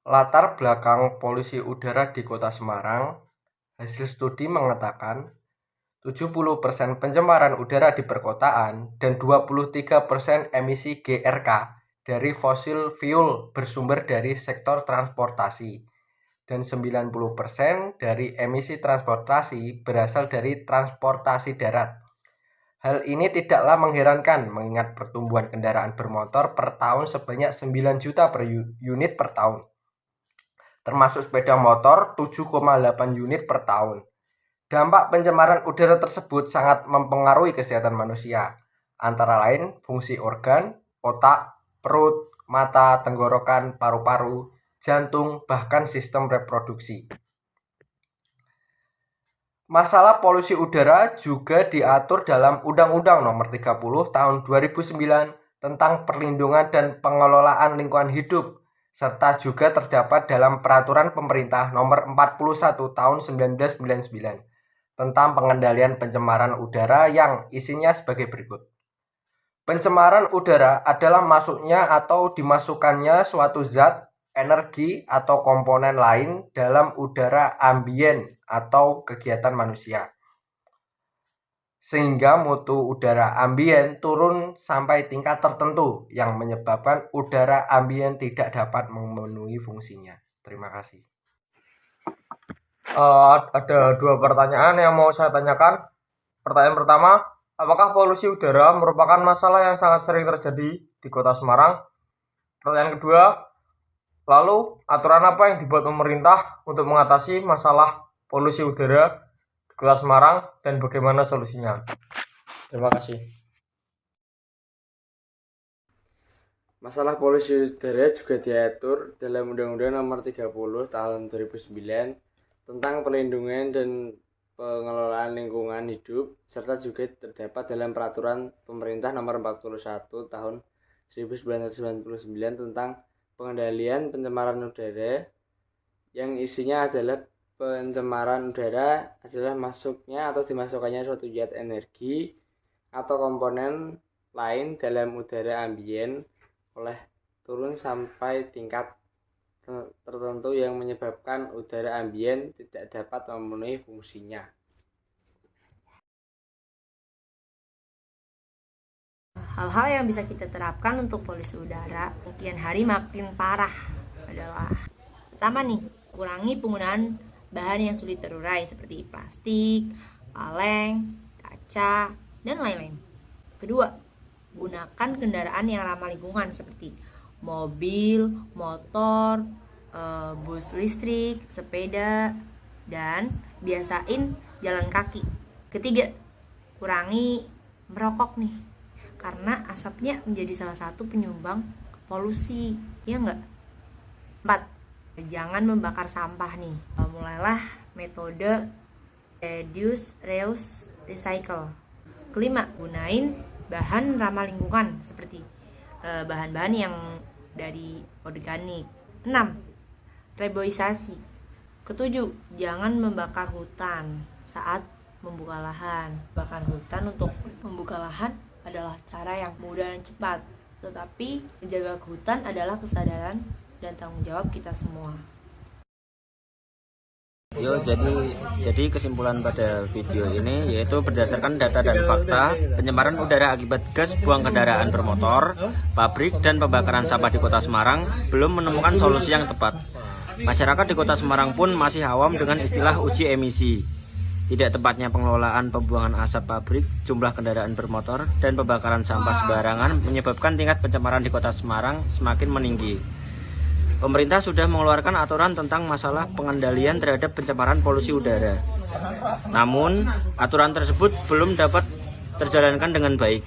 Latar belakang polusi udara di Kota Semarang, hasil studi mengatakan 70% pencemaran udara di perkotaan dan 23% emisi GRK dari fosil fuel bersumber dari sektor transportasi dan 90% dari emisi transportasi berasal dari transportasi darat. Hal ini tidaklah mengherankan mengingat pertumbuhan kendaraan bermotor per tahun sebanyak 9 juta per unit per tahun, termasuk sepeda motor 7,8 unit per tahun. Dampak pencemaran udara tersebut sangat mempengaruhi kesehatan manusia, antara lain fungsi organ, otak, perut, mata, tenggorokan, paru-paru, jantung, bahkan sistem reproduksi. Masalah polusi udara juga diatur dalam Undang-Undang Nomor 30 Tahun 2009 tentang Perlindungan dan Pengelolaan Lingkungan Hidup, serta juga terdapat dalam Peraturan Pemerintah Nomor 41 Tahun 1999 tentang pengendalian pencemaran udara yang isinya sebagai berikut. Pencemaran udara adalah masuknya atau dimasukkannya suatu zat, energi, atau komponen lain dalam udara ambien atau kegiatan manusia, sehingga mutu udara ambien turun sampai tingkat tertentu yang menyebabkan udara ambien tidak dapat memenuhi fungsinya. Terima kasih. Ada dua pertanyaan yang mau saya tanyakan. Pertanyaan pertama, apakah polusi udara merupakan masalah yang sangat sering terjadi di Kota Semarang? Pertanyaan kedua, lalu aturan apa yang dibuat pemerintah untuk mengatasi masalah polusi udara di Kota Semarang dan bagaimana solusinya? Terima kasih. Masalah polusi udara juga diatur dalam Undang-Undang Nomor 30 Tahun 2009 tentang Perlindungan dan Pengelolaan Lingkungan Hidup, serta juga terdapat dalam Peraturan Pemerintah Nomor 41 Tahun 1999 tentang Pengendalian Pencemaran Udara, yang isinya adalah pencemaran udara adalah masuknya atau dimasukkannya suatu zat energi atau komponen lain dalam udara ambien oleh turun sampai tingkat tertentu yang menyebabkan udara ambien tidak dapat memenuhi fungsinya. Hal-hal yang bisa kita terapkan untuk polusi udara makin hari makin parah adalah pertama nih, kurangi penggunaan bahan yang sulit terurai seperti plastik, kaleng, kaca, dan lain-lain. Kedua, gunakan kendaraan yang ramah lingkungan seperti mobil, motor, bus listrik, sepeda, dan biasain jalan kaki. Ketiga, kurangi merokok nih, karena asapnya menjadi salah satu penyumbang polusi, ya enggak? 4, jangan membakar sampah nih. Mulailah metode reduce, reuse, recycle. Kelima, gunain bahan ramah lingkungan seperti bahan-bahan yang dari organik. 6, reboisasi. Ketujuh, jangan membakar hutan saat membuka lahan. Bakar hutan untuk membuka lahan adalah cara yang mudah dan cepat, tetapi menjaga hutan adalah kesadaran dan tanggung jawab kita semua. Jadi kesimpulan pada video ini yaitu berdasarkan data dan fakta, pencemaran udara akibat gas buang kendaraan bermotor, pabrik, dan pembakaran sampah di Kota Semarang belum menemukan solusi yang tepat. Masyarakat di Kota Semarang pun masih awam dengan istilah uji emisi. Tidak tepatnya pengelolaan pembuangan asap pabrik, jumlah kendaraan bermotor, dan pembakaran sampah sembarangan menyebabkan tingkat pencemaran di Kota Semarang semakin meninggi. Pemerintah sudah mengeluarkan aturan tentang masalah pengendalian terhadap pencemaran polusi udara. Namun, aturan tersebut belum dapat terjalankan dengan baik.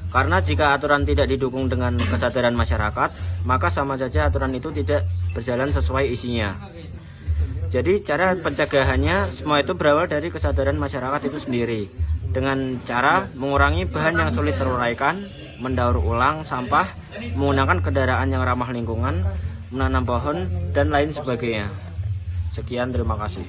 Karena jika aturan tidak didukung dengan kesadaran masyarakat, maka sama saja aturan itu tidak berjalan sesuai isinya. Jadi, cara pencegahannya semua itu berawal dari kesadaran masyarakat itu sendiri. Dengan cara mengurangi bahan yang sulit teruraikan, mendaur ulang sampah, menggunakan kendaraan yang ramah lingkungan, menanam pohon, dan lain sebagainya. Sekian, terima kasih.